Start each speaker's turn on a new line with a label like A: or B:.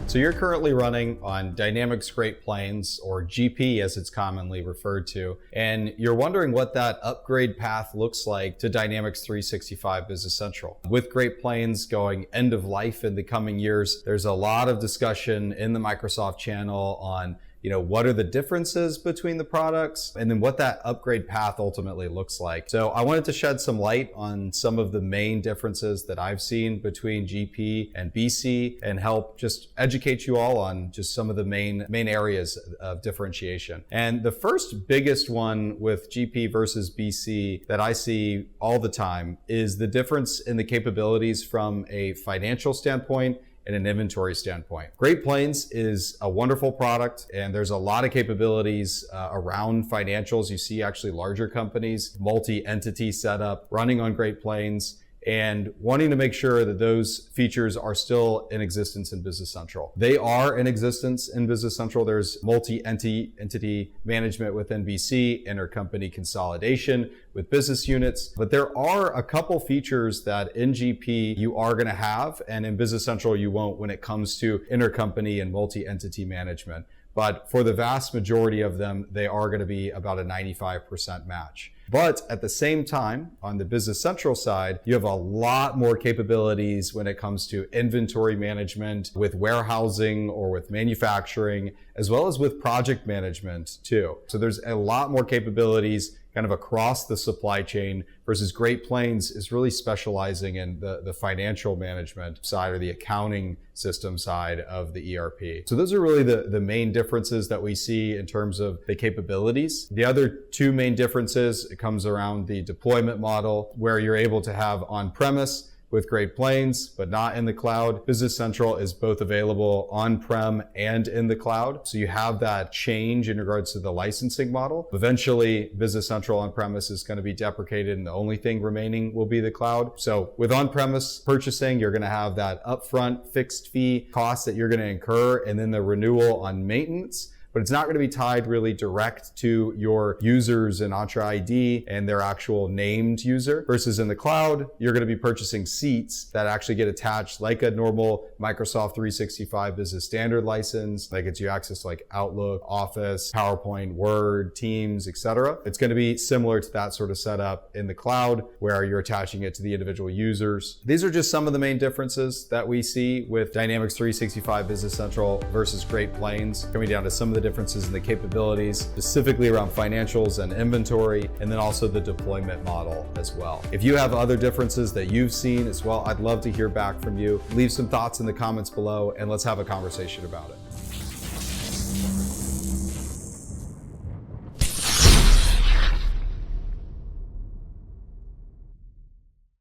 A: So you're currently running on Dynamics Great Plains, or GP as it's commonly referred to, and you're wondering what that upgrade path looks like to Dynamics 365 Business Central. With Great Plains going end of life in the coming years, there's a lot of discussion in the Microsoft channel on what are the differences between the products and then what that upgrade path ultimately looks like. So I wanted to shed some light on some of the main differences that I've seen between GP and BC and help just educate you all on just some of the main areas of differentiation. And the first biggest one with GP versus BC that I see all the time is the difference in the capabilities from a financial standpoint and an inventory standpoint. Great Plains is a wonderful product, and there's a lot of capabilities around financials. You see actually larger companies, multi-entity setup running on Great Plains, and wanting to make sure that those features are still in existence in Business Central. They are in existence in Business Central. There's multi-entity management within BC, intercompany consolidation with business units, but there are a couple features that in GP you are going to have, and in Business Central you won't when it comes to intercompany and multi-entity management. But for the vast majority of them, they are going to be about a 95% match. But at the same time, on the Business Central side, you have a lot more capabilities when it comes to inventory management with warehousing or with manufacturing, as well as with project management too. So there's a lot more capabilities kind of across the supply chain, versus Great Plains is really specializing in the financial management side or the accounting system side of the ERP. So those are really the main differences that we see in terms of the capabilities. The other two main differences, it comes around the deployment model, where you're able to have on-premise with Great Plains, but not in the cloud. Business Central is both available on-prem and in the cloud. So you have that change in regards to the licensing model. Eventually, Business Central on-premise is going to be deprecated and the only thing remaining will be the cloud. So with on-premise purchasing, you're going to have that upfront fixed fee cost that you're going to incur, and then the renewal on maintenance. But it's not going to be tied really direct to your users in Entra ID and their actual named user, versus in the cloud, you're going to be purchasing seats that actually get attached like a normal Microsoft 365 Business Standard license that gets you access to like Outlook, Office, PowerPoint, Word, Teams, etc. It's going to be similar to that sort of setup in the cloud, where you're attaching it to the individual users. These are just some of the main differences that we see with Dynamics 365 Business Central versus Great Plains, coming down to some of the differences in the capabilities, specifically around financials and inventory, and then also the deployment model as well. If you have other differences that you've seen as well, I'd love to hear back from you. Leave some thoughts in the comments below and let's have a conversation about it.